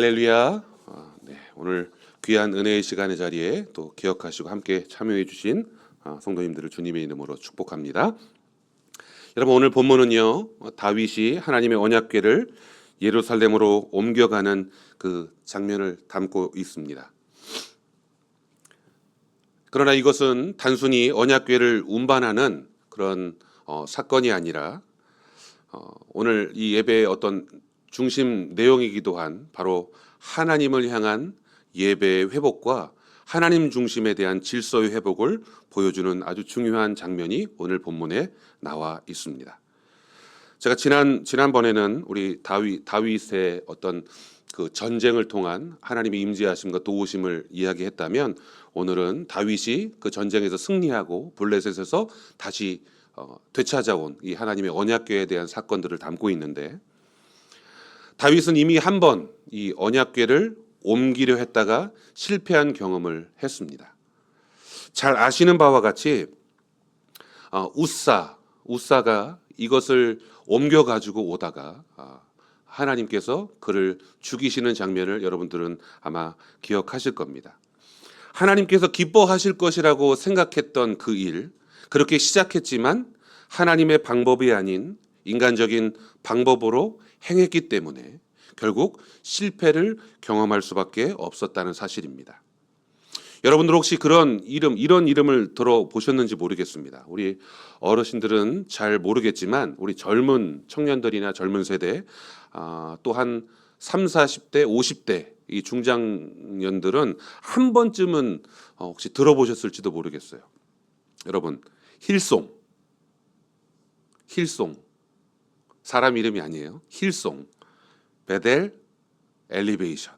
할렐루야. 네, 오늘 귀한 은혜의 시간의 자리에 또 기억하시고 함께 참여해 주신 성도님들을 주님의 이름으로 축복합니다. 여러분, 오늘 본문은요, 다윗이 하나님의 언약궤를 예루살렘으로 옮겨가는 그 장면을 담고 있습니다. 그러나 이것은 단순히 언약궤를 운반하는 그런 사건이 아니라 오늘 이 예배의 어떤 중심 내용이기도 한 바로 하나님을 향한 예배의 회복과 하나님 중심에 대한 질서의 회복을 보여주는 아주 중요한 장면이 오늘 본문에 나와 있습니다. 제가 지난번에는 우리 다윗의 어떤 그 전쟁을 통한 하나님의 임재하심과 도우심을 이야기했다면, 오늘은 다윗이 그 전쟁에서 승리하고 블레셋에서 다시 되찾아온 이 하나님의 언약궤에 대한 사건들을 담고 있는데, 다윗은 이미 한 번 이 언약궤를 옮기려 했다가 실패한 경험을 했습니다. 잘 아시는 바와 같이 우사가 이것을 옮겨 가지고 오다가 하나님께서 그를 죽이시는 장면을 여러분들은 아마 기억하실 겁니다. 하나님께서 기뻐하실 것이라고 생각했던 그 일, 그렇게 시작했지만 하나님의 방법이 아닌 인간적인 방법으로 행했기 때문에 결국 실패를 경험할 수밖에 없었다는 사실입니다. 여러분들 혹시 이런 이름을 들어보셨는지 모르겠습니다. 우리 어르신들은 잘 모르겠지만 우리 젊은 청년들이나 젊은 세대, 또한 30, 40대, 50대 이 중장년들은 한 번쯤은 혹시 들어보셨을지도 모르겠어요. 여러분, 힐송 사람 이름이 아니에요. 힐송, 베델, 엘리베이션.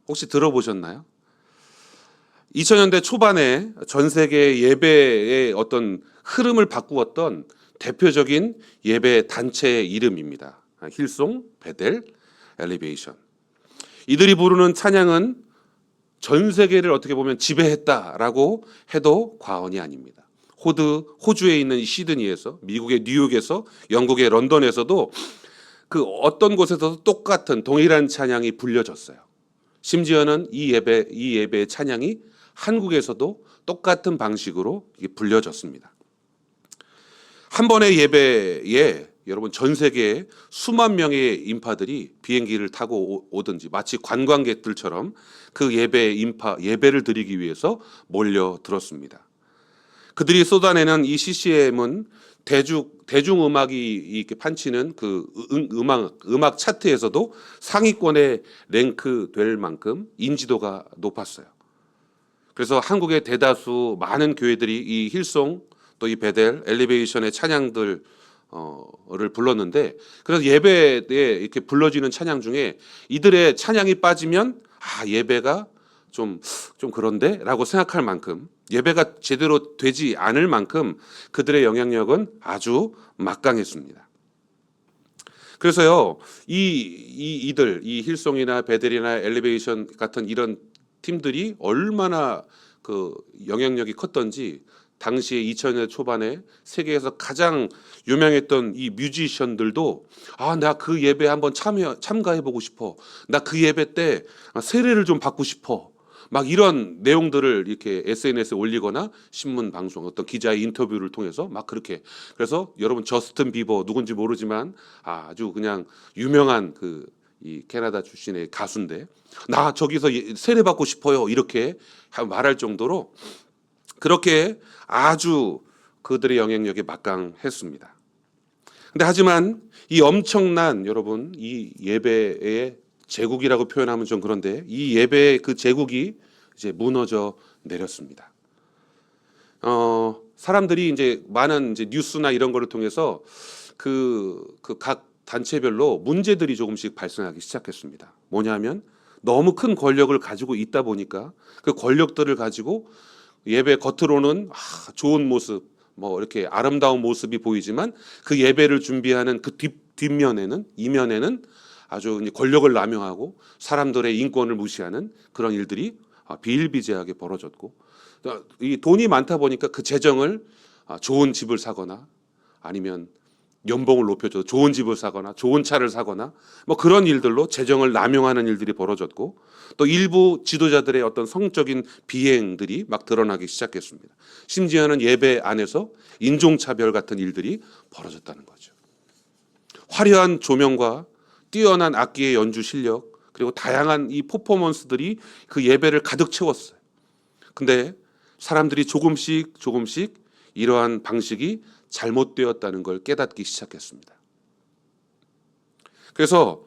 혹시 들어보셨나요? 2000년대 초반에 전 세계 예배의 어떤 흐름을 바꾸었던 대표적인 예배 단체의 이름입니다. 힐송, 베델, 엘리베이션. 이들이 부르는 찬양은 전 세계를 어떻게 보면 지배했다라고 해도 과언이 아닙니다. 호주에 있는 시드니에서, 미국의 뉴욕에서, 영국의 런던에서도 그 어떤 곳에서도 똑같은 동일한 찬양이 불려졌어요. 심지어는 이 예배의 찬양이 한국에서도 똑같은 방식으로 불려졌습니다. 한 번의 예배에 여러분 전 세계에 수만 명의 인파들이 비행기를 타고 오든지 마치 관광객들처럼 그 예배를 드리기 위해서 몰려들었습니다. 그들이 쏟아내는 이 CCM은 대중음악이 이렇게 판치는 그 음악 차트에서도 상위권에 랭크될 만큼 인지도가 높았어요. 그래서 한국의 대다수 많은 교회들이 이 힐송, 또 이 베델, 엘리베이션의 찬양들을 불렀는데, 그래서 예배에 이렇게 불러지는 찬양 중에 이들의 찬양이 빠지면 예배가 좀 그런데라고 생각할 만큼, 예배가 제대로 되지 않을 만큼 그들의 영향력은 아주 막강했습니다. 그래서요, 이 힐송이나 베델이나 엘리베이션 같은 이런 팀들이 얼마나 그 영향력이 컸던지, 당시에 2000년 초반에 세계에서 가장 유명했던 이 뮤지션들도 나 그 예배 한번 참가해 보고 싶어. 나 그 예배 때 세례를 좀 받고 싶어. 막 이런 내용들을 이렇게 SNS에 올리거나 신문 방송 어떤 기자의 인터뷰를 통해서 막 그렇게, 그래서 여러분 저스틴 비버 누군지 모르지만 아주 그냥 유명한 이 캐나다 출신의 가수인데, 나 저기서 세례 받고 싶어요 이렇게 말할 정도로 그렇게 아주 그들의 영향력이 막강했습니다. 근데 하지만 이 엄청난, 여러분, 이 예배의 제국이라고 표현하면 좀 그런데, 이 예배의 그 제국이 이제 무너져 내렸습니다. 사람들이 이제 많은 이제 뉴스나 이런 거를 통해서 각 단체별로 문제들이 조금씩 발생하기 시작했습니다. 뭐냐면 너무 큰 권력을 가지고 있다 보니까 그 권력들을 가지고 예배 겉으로는 좋은 모습, 뭐 이렇게 아름다운 모습이 보이지만 그 예배를 준비하는 그 이면에는 아주 권력을 남용하고 사람들의 인권을 무시하는 그런 일들이 비일비재하게 벌어졌고, 이 돈이 많다 보니까 그 재정을 좋은 집을 사거나 아니면 연봉을 높여줘 좋은 집을 사거나 좋은 차를 사거나 뭐 그런 일들로 재정을 남용하는 일들이 벌어졌고, 또 일부 지도자들의 어떤 성적인 비행들이 막 드러나기 시작했습니다. 심지어는 예배 안에서 인종차별 같은 일들이 벌어졌다는 거죠. 화려한 조명과 뛰어난 악기의 연주 실력, 그리고 다양한 이 퍼포먼스들이 그 예배를 가득 채웠어요. 근데 사람들이 조금씩 이러한 방식이 잘못되었다는 걸 깨닫기 시작했습니다. 그래서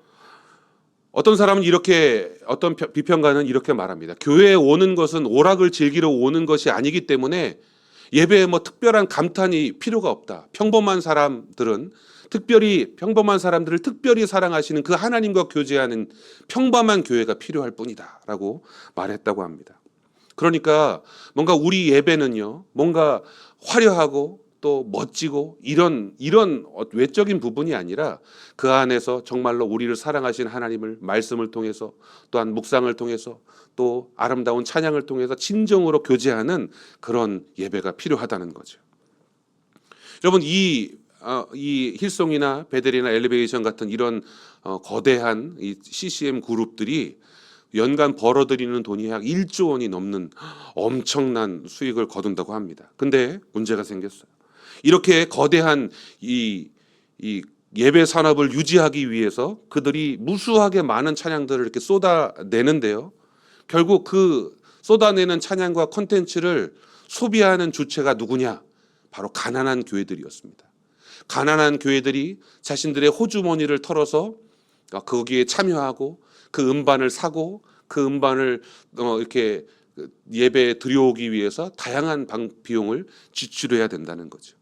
어떤 사람은 이렇게, 어떤 비평가는 이렇게 말합니다. 교회에 오는 것은 오락을 즐기러 오는 것이 아니기 때문에 예배에 뭐 특별한 감탄이 필요가 없다. 평범한 사람들을 특별히 사랑하시는 그 하나님과 교제하는 평범한 교회가 필요할 뿐이다라고 말했다고 합니다. 그러니까 뭔가 우리 예배는요, 뭔가 화려하고 또 멋지고 이런 외적인 부분이 아니라 그 안에서 정말로 우리를 사랑하신 하나님을 말씀을 통해서, 또한 묵상을 통해서, 또 아름다운 찬양을 통해서 진정으로 교제하는 그런 예배가 필요하다는 거죠. 여러분, 이 힐송이나 베델이나 엘리베이션 같은 이런 거대한 이 CCM 그룹들이 연간 벌어들이는 돈이 약 1조 원이 넘는 엄청난 수익을 거둔다고 합니다. 근데 문제가 생겼어요. 이렇게 거대한 이 예배 산업을 유지하기 위해서 그들이 무수하게 많은 찬양들을 이렇게 쏟아내는데요. 결국 그 쏟아내는 찬양과 콘텐츠를 소비하는 주체가 누구냐? 바로 가난한 교회들이었습니다. 가난한 교회들이 자신들의 호주머니를 털어서 거기에 참여하고 그 음반을 사고 그 음반을 이렇게 예배에 들여오기 위해서 다양한 비용을 지출해야 된다는 거죠.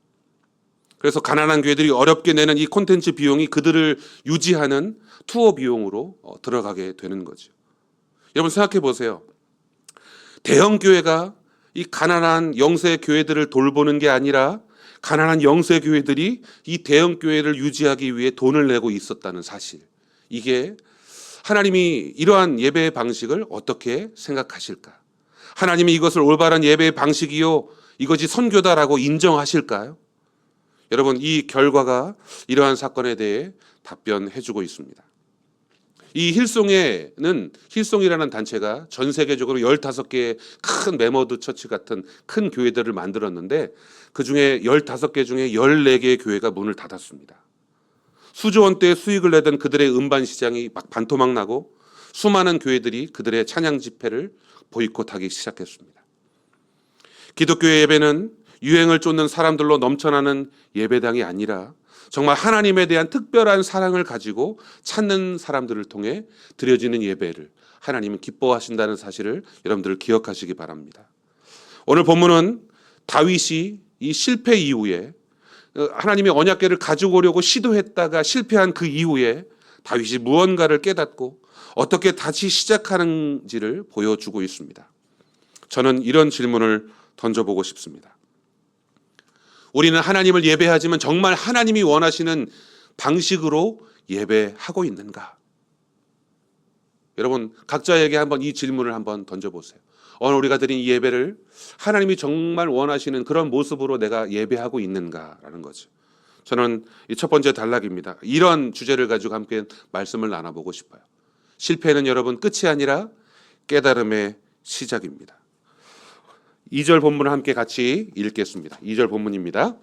그래서 가난한 교회들이 어렵게 내는 이 콘텐츠 비용이 그들을 유지하는 투어 비용으로 들어가게 되는 거죠. 여러분 생각해 보세요. 대형 교회가 이 가난한 영세 교회들을 돌보는 게 아니라 가난한 영세 교회들이 이 대형 교회를 유지하기 위해 돈을 내고 있었다는 사실. 이게 하나님이 이러한 예배의 방식을 어떻게 생각하실까? 하나님이 이것을 올바른 예배의 방식이요, 이것이 선교다라고 인정하실까요? 여러분, 이 결과가 이러한 사건에 대해 답변해주고 있습니다. 이 힐송이라는 단체가 전 세계적으로 15개의 큰 메머드 처치 같은 큰 교회들을 만들었는데, 그 중에 15개 중에 14개의 교회가 문을 닫았습니다. 수조 원대의 수익을 내던 그들의 음반 시장이 막 반토막 나고 수많은 교회들이 그들의 찬양 집회를 보이콧하기 시작했습니다. 기독교의 예배는 유행을 쫓는 사람들로 넘쳐나는 예배당이 아니라 정말 하나님에 대한 특별한 사랑을 가지고 찾는 사람들을 통해 드려지는 예배를 하나님은 기뻐하신다는 사실을 여러분들 기억하시기 바랍니다. 오늘 본문은 다윗이 이 실패 이후에 하나님의 언약궤를 가지고 오려고 시도했다가 실패한 그 이후에 다윗이 무언가를 깨닫고 어떻게 다시 시작하는지를 보여주고 있습니다. 저는 이런 질문을 던져보고 싶습니다. 우리는 하나님을 예배하지만 정말 하나님이 원하시는 방식으로 예배하고 있는가? 여러분 각자에게 한번 이 질문을 한번 던져보세요. 오늘 우리가 드린 이 예배를 하나님이 정말 원하시는 그런 모습으로 내가 예배하고 있는가라는 거죠. 저는 이 첫 번째 단락입니다. 이런 주제를 가지고 함께 말씀을 나눠보고 싶어요. 실패는 여러분 끝이 아니라 깨달음의 시작입니다. 2절 본문을 함께 같이 읽겠습니다. 2절 본문입니다.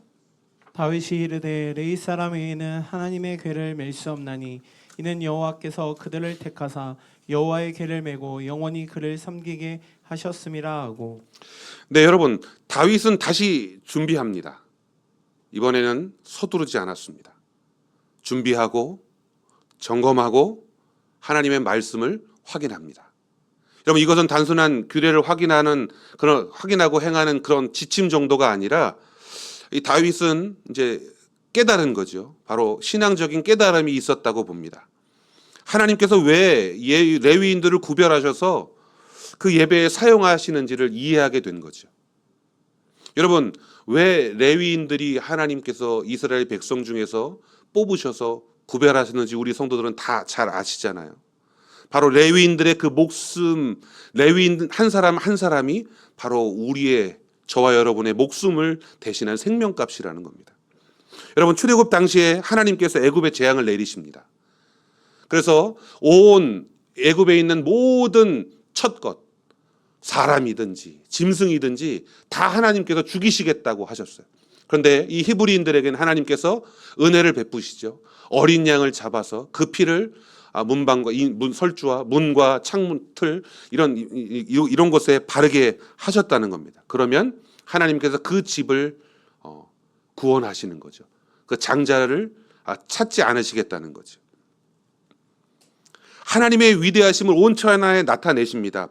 다윗이 이르되 레위 사람 외에는 하나님의 궤를 맬 수 없나니 이는 여호와께서 그들을 택하사 여호와의 궤를 메고 영원히 그를 섬기게 하셨음이라 하고. 네, 여러분 다윗은 다시 준비합니다. 이번에는 서두르지 않았습니다. 준비하고 점검하고 하나님의 말씀을 확인합니다. 여러분 이것은 단순한 규례를 확인하고 행하는 그런 지침 정도가 아니라 이 다윗은 이제 깨달은 거죠. 바로 신앙적인 깨달음이 있었다고 봅니다. 하나님께서 왜 레위인들을 구별하셔서 그 예배에 사용하시는지를 이해하게 된 거죠. 여러분 왜 레위인들이 하나님께서 이스라엘 백성 중에서 뽑으셔서 구별하시는지 우리 성도들은 다 잘 아시잖아요. 바로 레위인들의 그 목숨, 레위인 한 사람 한 사람이 바로 우리의, 저와 여러분의 목숨을 대신한 생명값이라는 겁니다. 여러분, 출애굽 당시에 하나님께서 애굽에 재앙을 내리십니다. 그래서 온 애굽에 있는 모든 첫것, 사람이든지 짐승이든지 다 하나님께서 죽이시겠다고 하셨어요. 그런데 이 히브리인들에게는 하나님께서 은혜를 베푸시죠. 어린 양을 잡아서 그 피를 문방과 설주와 문과 창문 틀 이런 곳에 바르게 하셨다는 겁니다. 그러면 하나님께서 그 집을 구원하시는 거죠. 그 장자를 찾지 않으시겠다는 거죠. 하나님의 위대하심을 온 천하에 나타내십니다.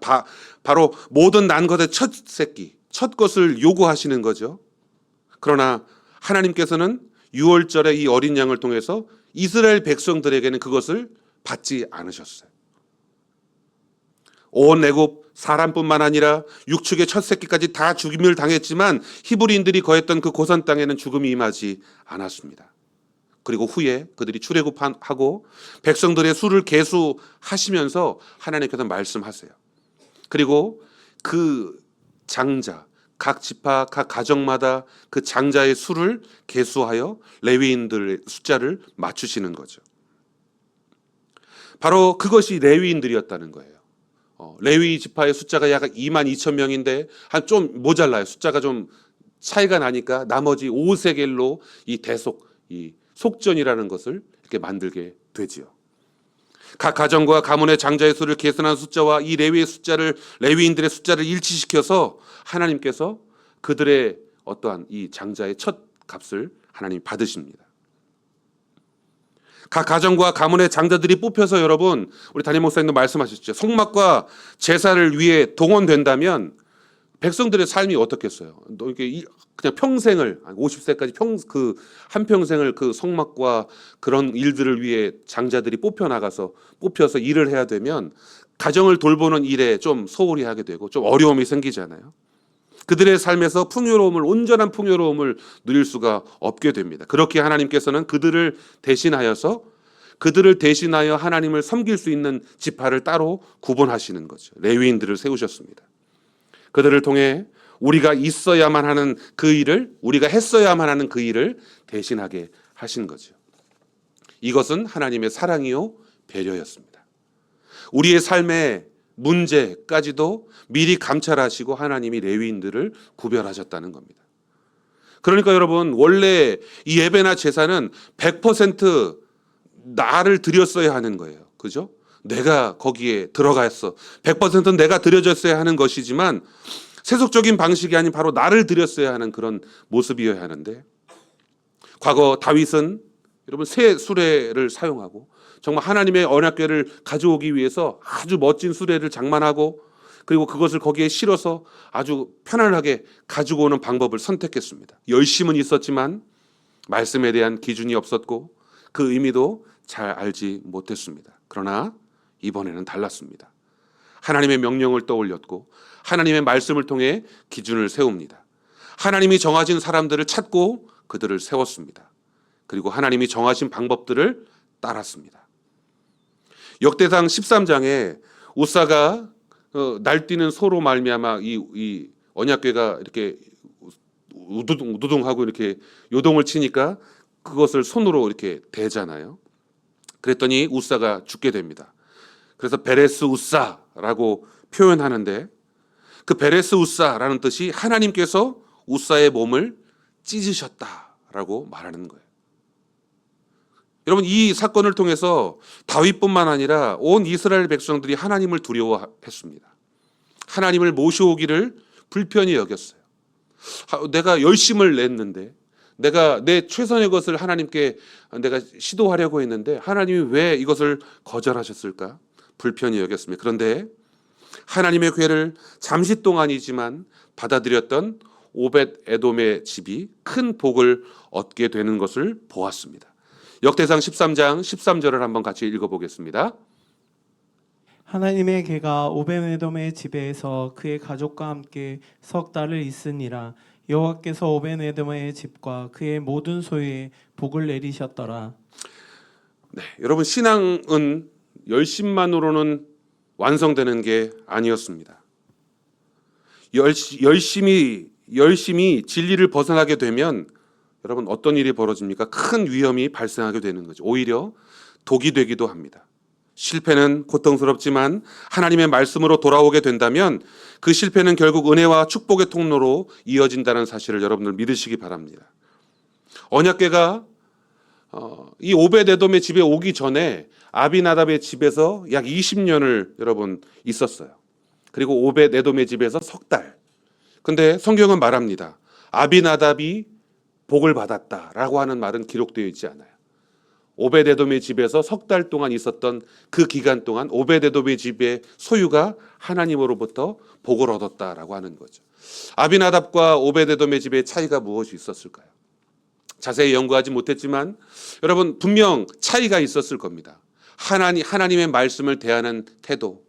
바로 모든 난 것의 첫 새끼, 첫 것을 요구하시는 거죠. 그러나 하나님께서는 유월절에 이 어린 양을 통해서 이스라엘 백성들에게는 그것을 받지 않으셨어요. 온 애굽 사람뿐만 아니라 육축의 첫 새끼까지 다 죽임을 당했지만 히브리인들이 거했던 그 고산 땅에는 죽음이 임하지 않았습니다. 그리고 후에 그들이 출애굽하고 백성들의 수를 계수하시면서 하나님께서 말씀하세요. 그리고 그 장자, 각 지파, 각 가정마다 그 장자의 수를 계수하여 레위인들의 숫자를 맞추시는 거죠. 바로 그것이 레위인들이었다는 거예요. 레위 지파의 숫자가 약 22,000명인데 한 좀 모자라요. 숫자가 좀 차이가 나니까 나머지 5세겔로 이 대속, 이 속전이라는 것을 이렇게 만들게 되지요. 각 가정과 가문의 장자의 수를 계산한 숫자와 이 레위인들의 숫자를 일치시켜서 하나님께서 그들의 어떠한 이 장자의 첫 값을 하나님 받으십니다. 각 가정과 가문의 장자들이 뽑혀서 여러분, 우리 담임 목사님도 말씀하셨죠. 성막과 제사를 위해 동원된다면 백성들의 삶이 어떻겠어요? 이렇게 그냥 평생을 50세까지 한평생을 그 성막과 그런 일들을 위해 장자들이 뽑혀서 일을 해야 되면 가정을 돌보는 일에 좀 소홀히 하게 되고 좀 어려움이 생기잖아요. 그들의 삶에서 온전한 풍요로움을 누릴 수가 없게 됩니다. 그렇게 하나님께서는 그들을 대신하여 하나님을 섬길 수 있는 지파를 따로 구분하시는 거죠. 레위인들을 세우셨습니다. 그들을 통해 우리가 했어야만 하는 그 일을 대신하게 하신 거죠. 이것은 하나님의 사랑이요 배려였습니다. 우리의 삶의 문제까지도 미리 감찰하시고 하나님이 레위인들을 구별하셨다는 겁니다. 그러니까 여러분, 원래 이 예배나 제사는 100% 나를 드렸어야 하는 거예요. 그죠? 내가 거기에 들어갔어. 100% 내가 드려졌어야 하는 것이지만 세속적인 방식이 아닌 바로 나를 드렸어야 하는 그런 모습이어야 하는데, 과거 다윗은 여러분 새 수레를 사용하고 정말 하나님의 언약궤를 가져오기 위해서 아주 멋진 수레를 장만하고 그리고 그것을 거기에 실어서 아주 편안하게 가지고 오는 방법을 선택했습니다. 열심은 있었지만 말씀에 대한 기준이 없었고 그 의미도 잘 알지 못했습니다. 그러나 이번에는 달랐습니다. 하나님의 명령을 떠올렸고 하나님의 말씀을 통해 기준을 세웁니다. 하나님이 정하신 사람들을 찾고 그들을 세웠습니다. 그리고 하나님이 정하신 방법들을 따랐습니다. 역대상 13장에 우사가 날뛰는 소로 말미암아 이 언약궤가 이렇게 우두둥하고 이렇게 요동을 치니까 그것을 손으로 이렇게 대잖아요. 그랬더니 우사가 죽게 됩니다. 그래서 베레스 우사라고 표현하는데 그 베레스 우사라는 뜻이 하나님께서 우사의 몸을 찢으셨다라고 말하는 거예요. 여러분, 이 사건을 통해서 다윗뿐만 아니라 온 이스라엘 백성들이 하나님을 두려워했습니다. 하나님을 모셔오기를 불편히 여겼어요. 내가 열심을 냈는데, 내가 내 최선의 것을 하나님께 내가 시도하려고 했는데 하나님이 왜 이것을 거절하셨을까? 불편히 여겼습니다. 그런데 하나님의 궤를 잠시 동안이지만 받아들였던 오벳 에돔의 집이 큰 복을 얻게 되는 것을 보았습니다. 역대상 13장 13절을 한번 같이 읽어보겠습니다. 하나님의 궤가 오벤에돔의 집에서 그의 가족과 함께 석 달을 있으니라. 여호와께서 오벤에돔의 집과 그의 모든 소유에 복을 내리셨더라. 네, 여러분, 신앙은 열심만으로는 완성되는 게 아니었습니다. 열심히 진리를 벗어나게 되면 여러분 어떤 일이 벌어집니까? 큰 위험이 발생하게 되는 거죠. 오히려 독이 되기도 합니다. 실패는 고통스럽지만 하나님의 말씀으로 돌아오게 된다면 그 실패는 결국 은혜와 축복의 통로로 이어진다는 사실을 여러분들 믿으시기 바랍니다. 언약궤가 이 오벳에돔의 집에 오기 전에 아비나답의 집에서 약 20년을 여러분 있었어요. 그리고 오벳에돔의 집에서 석 달. 근데 성경은 말합니다. 아비나답이 복을 받았다라고 하는 말은 기록되어 있지 않아요. 오벳에돔의 집에서 석 달 동안 있었던 그 기간 동안 오벳에돔의 집의 소유가 하나님으로부터 복을 얻었다라고 하는 거죠. 아비나답과 오벳에돔의 집의 차이가 무엇이 있었을까요? 자세히 연구하지 못했지만 여러분 분명 차이가 있었을 겁니다. 하나님의 말씀을 대하는 태도,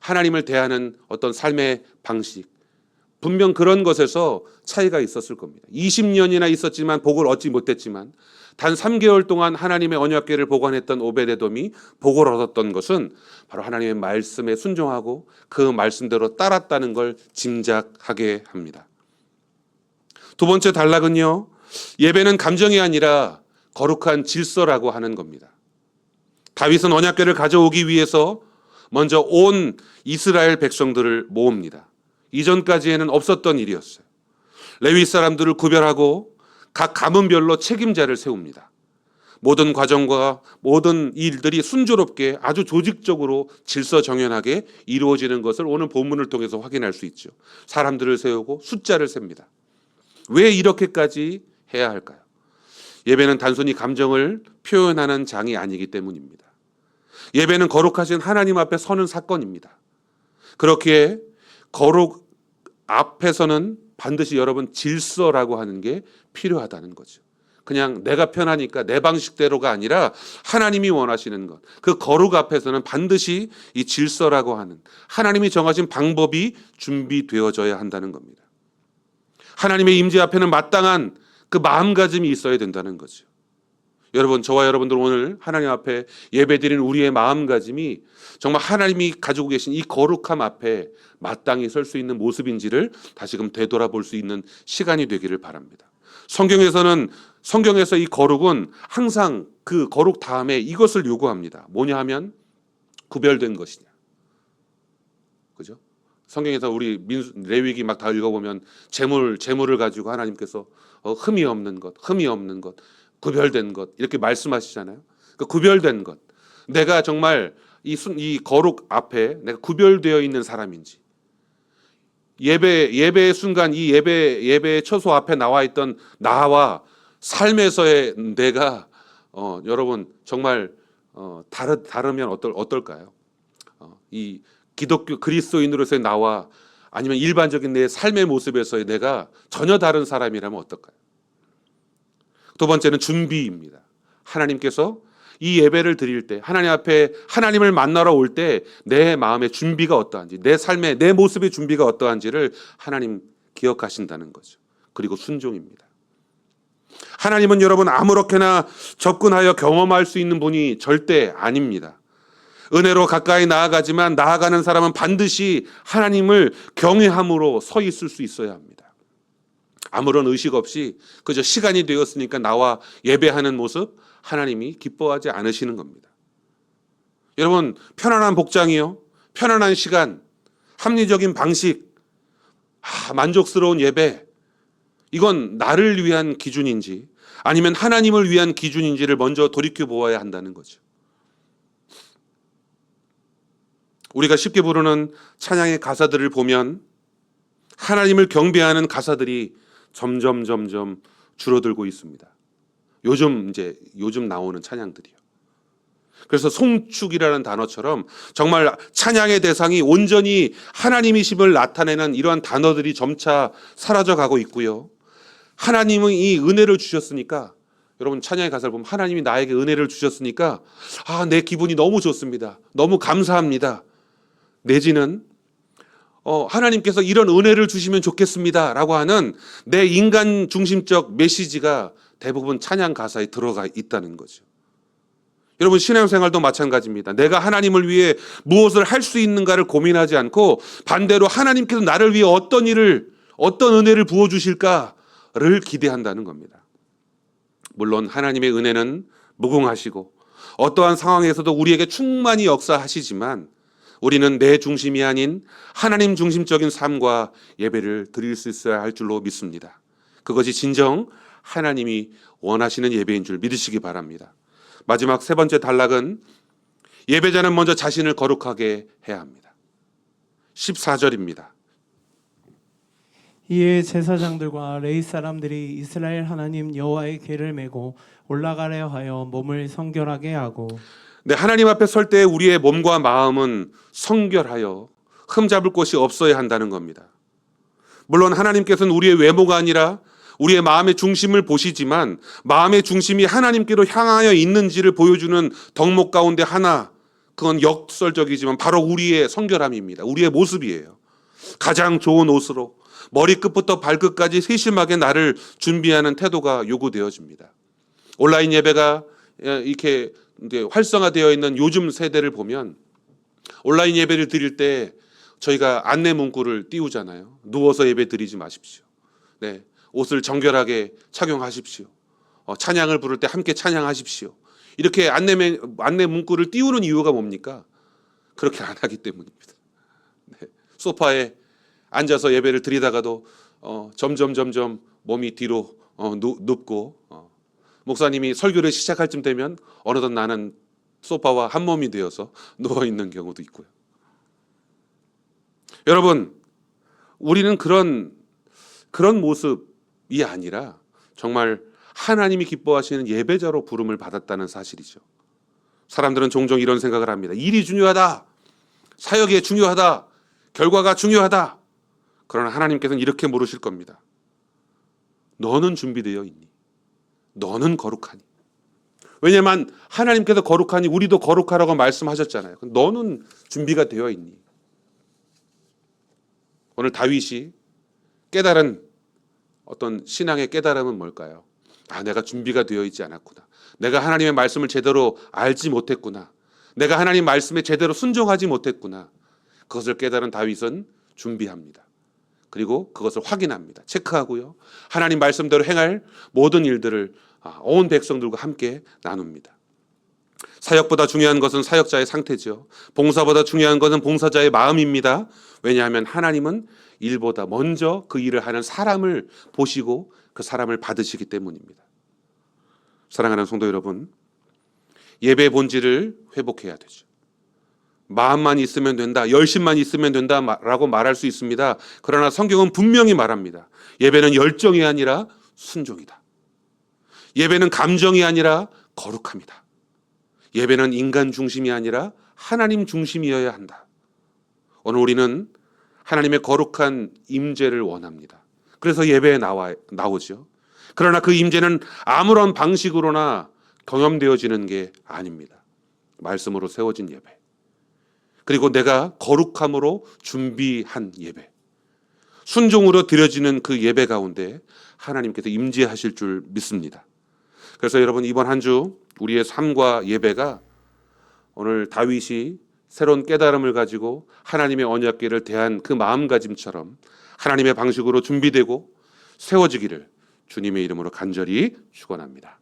하나님을 대하는 어떤 삶의 방식, 분명 그런 것에서 차이가 있었을 겁니다. 20년이나 있었지만 복을 얻지 못했지만 단 3개월 동안 하나님의 언약궤를 보관했던 오벳에돔이 복을 얻었던 것은 바로 하나님의 말씀에 순종하고 그 말씀대로 따랐다는 걸 짐작하게 합니다. 두 번째 단락은요, 예배는 감정이 아니라 거룩한 질서라고 하는 겁니다. 다윗은 언약궤를 가져오기 위해서 먼저 온 이스라엘 백성들을 모읍니다. 이전까지에는 없었던 일이었어요. 레위 사람들을 구별하고 각 가문별로 책임자를 세웁니다. 모든 과정과 모든 일들이 순조롭게 아주 조직적으로 질서정연하게 이루어지는 것을 오늘 본문을 통해서 확인할 수 있죠. 사람들을 세우고 숫자를 셉니다. 왜 이렇게까지 해야 할까요? 예배는 단순히 감정을 표현하는 장이 아니기 때문입니다. 예배는 거룩하신 하나님 앞에 서는 사건입니다. 그렇기에 거룩 앞에서는 반드시 여러분 질서라고 하는 게 필요하다는 거죠. 그냥 내가 편하니까 내 방식대로가 아니라 하나님이 원하시는 것, 그 거룩 앞에서는 반드시 이 질서라고 하는 하나님이 정하신 방법이 준비되어져야 한다는 겁니다. 하나님의 임재 앞에는 마땅한 그 마음가짐이 있어야 된다는 거죠. 여러분, 저와 여러분들 오늘 하나님 앞에 예배드리는 우리의 마음가짐이 정말 하나님이 가지고 계신 이 거룩함 앞에 마땅히 설 수 있는 모습인지를 다시금 되돌아볼 수 있는 시간이 되기를 바랍니다. 성경에서 이 거룩은 항상 그 거룩 다음에 이것을 요구합니다. 뭐냐 하면 구별된 것이냐. 그죠? 성경에서 우리 레위기 막 다 읽어보면 재물을 가지고 하나님께서 흠이 없는 것, 구별된 것 이렇게 말씀하시잖아요. 그 구별된 것, 내가 정말 이 거룩 앞에 내가 구별되어 있는 사람인지, 예배의 순간 이 예배의 처소 앞에 나와 있던 나와 삶에서의 내가 여러분 정말 다르면 어떨까요? 이 기독교 그리스도인으로서의 나와 아니면 일반적인 내 삶의 모습에서의 내가 전혀 다른 사람이라면 어떨까요? 두 번째는 준비입니다. 하나님께서 이 예배를 드릴 때 하나님 앞에 하나님을 만나러 올 때 내 마음의 준비가 어떠한지, 내 삶의 내 모습의 준비가 어떠한지를 하나님 기억하신다는 거죠. 그리고 순종입니다. 하나님은 여러분 아무렇게나 접근하여 경험할 수 있는 분이 절대 아닙니다. 은혜로 가까이 나아가지만 나아가는 사람은 반드시 하나님을 경외함으로 서 있을 수 있어야 합니다. 아무런 의식 없이 그저 시간이 되었으니까 나와 예배하는 모습 하나님이 기뻐하지 않으시는 겁니다. 여러분 편안한 복장이요, 편안한 시간, 합리적인 방식, 만족스러운 예배, 이건 나를 위한 기준인지 아니면 하나님을 위한 기준인지를 먼저 돌이켜 보아야 한다는 거죠. 우리가 쉽게 부르는 찬양의 가사들을 보면 하나님을 경배하는 가사들이 점점 줄어들고 있습니다. 요즘 나오는 찬양들이요. 그래서 송축이라는 단어처럼 정말 찬양의 대상이 온전히 하나님이심을 나타내는 이러한 단어들이 점차 사라져가고 있고요. 하나님은 이 은혜를 주셨으니까, 여러분 찬양의 가사를 보면 하나님이 나에게 은혜를 주셨으니까 내 기분이 너무 좋습니다. 너무 감사합니다. 내지는 하나님께서 이런 은혜를 주시면 좋겠습니다 라고 하는 내 인간 중심적 메시지가 대부분 찬양 가사에 들어가 있다는 거죠. 여러분 신앙생활도 마찬가지입니다. 내가 하나님을 위해 무엇을 할 수 있는가를 고민하지 않고 반대로 하나님께서 나를 위해 어떤 은혜를 부어주실까 기대한다는 겁니다. 물론 하나님의 은혜는 무궁하시고 어떠한 상황에서도 우리에게 충만히 역사하시지만 우리는 내 중심이 아닌 하나님 중심적인 삶과 예배를 드릴 수 있어야 할 줄로 믿습니다. 그것이 진정 하나님이 원하시는 예배인 줄 믿으시기 바랍니다. 마지막 세 번째 단락은 예배자는 먼저 자신을 거룩하게 해야 합니다. 14절입니다. 이에 제사장들과 레위 사람들이 이스라엘 하나님 여호와의 궤를 메고 올라가려 하여 몸을 성결하게 하고 네, 하나님 앞에 설 때 우리의 몸과 마음은 성결하여 흠잡을 곳이 없어야 한다는 겁니다. 물론 하나님께서는 우리의 외모가 아니라 우리의 마음의 중심을 보시지만 마음의 중심이 하나님께로 향하여 있는지를 보여주는 덕목 가운데 하나, 그건 역설적이지만 바로 우리의 성결함입니다. 우리의 모습이에요. 가장 좋은 옷으로 머리끝부터 발끝까지 세심하게 나를 준비하는 태도가 요구되어집니다. 온라인 예배가 이렇게 활성화되어 있는 요즘 세대를 보면 온라인 예배를 드릴 때 저희가 안내 문구를 띄우잖아요. 누워서 예배 드리지 마십시오. 네, 옷을 정결하게 착용하십시오. 찬양을 부를 때 함께 찬양하십시오. 이렇게 안내 문구를 띄우는 이유가 뭡니까? 그렇게 안 하기 때문입니다. 네, 소파에 앉아서 예배를 드리다가도 점점 몸이 뒤로 눕고 목사님이 설교를 시작할 쯤 되면 어느덧 나는 소파와 한 몸이 되어서 누워 있는 경우도 있고요. 여러분, 우리는 그런 모습이 아니라 정말 하나님이 기뻐하시는 예배자로 부름을 받았다는 사실이죠. 사람들은 종종 이런 생각을 합니다. 일이 중요하다. 사역이 중요하다. 결과가 중요하다. 그러나 하나님께서는 이렇게 물으실 겁니다. 너는 준비되어 있니? 너는 거룩하니? 왜냐하면 하나님께서 거룩하니 우리도 거룩하라고 말씀하셨잖아요. 너는 준비가 되어 있니? 오늘 다윗이 깨달은 어떤 신앙의 깨달음은 뭘까요? 내가 준비가 되어 있지 않았구나. 내가 하나님의 말씀을 제대로 알지 못했구나. 내가 하나님 말씀에 제대로 순종하지 못했구나. 그것을 깨달은 다윗은 준비합니다. 그리고 그것을 확인합니다. 체크하고요. 하나님 말씀대로 행할 모든 일들을 온 백성들과 함께 나눕니다. 사역보다 중요한 것은 사역자의 상태죠. 봉사보다 중요한 것은 봉사자의 마음입니다. 왜냐하면 하나님은 일보다 먼저 그 일을 하는 사람을 보시고 그 사람을 받으시기 때문입니다. 사랑하는 성도 여러분, 예배의 본질을 회복해야 되죠. 마음만 있으면 된다, 열심만 있으면 된다라고 말할 수 있습니다. 그러나 성경은 분명히 말합니다. 예배는 열정이 아니라 순종이다. 예배는 감정이 아니라 거룩함이다. 예배는 인간 중심이 아니라 하나님 중심이어야 한다. 오늘 우리는 하나님의 거룩한 임재를 원합니다. 그래서 예배에 나오죠. 그러나 그 임재는 아무런 방식으로나 경험되어지는 게 아닙니다. 말씀으로 세워진 예배. 그리고 내가 거룩함으로 준비한 예배. 순종으로 드려지는 그 예배 가운데 하나님께서 임재하실 줄 믿습니다. 그래서 여러분, 이번 한 주 우리의 삶과 예배가 오늘 다윗이 새로운 깨달음을 가지고 하나님의 언약궤를 대한 그 마음가짐처럼 하나님의 방식으로 준비되고 세워지기를 주님의 이름으로 간절히 축원합니다.